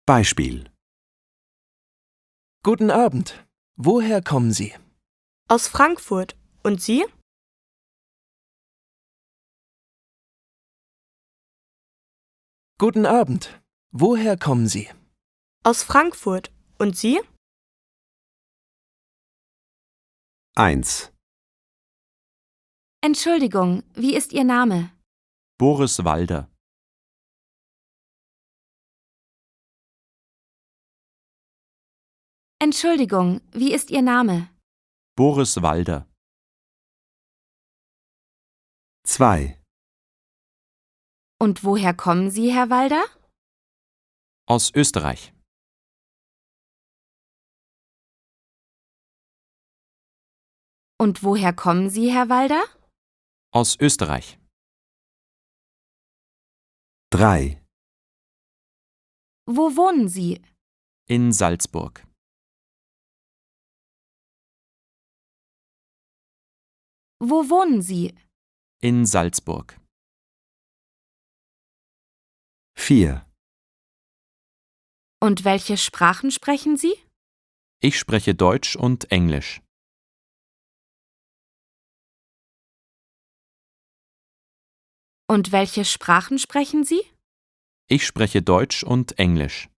Beispiel: Guten Abend. Woher kommen Sie? Aus Frankfurt. Und Sie? Guten Abend. Woher kommen Sie? Aus Frankfurt. Und Sie? 1. Entschuldigung, wie ist Ihr Name? Boris Walder. Entschuldigung, wie ist Ihr Name? Boris Walder. 2. Und woher kommen Sie, Herr Walder? Aus Österreich. Und woher kommen Sie, Herr Walder? Aus Österreich. 3. Wo wohnen Sie? In Salzburg. Wo wohnen Sie? In Salzburg. 4. Und welche Sprachen sprechen Sie? Ich spreche Deutsch und Englisch. Und welche Sprachen sprechen Sie? Ich spreche Deutsch und Englisch.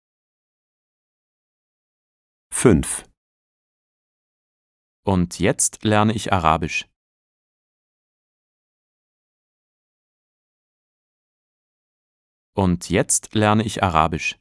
5. Und jetzt lerne ich Arabisch. Und jetzt lerne ich Arabisch.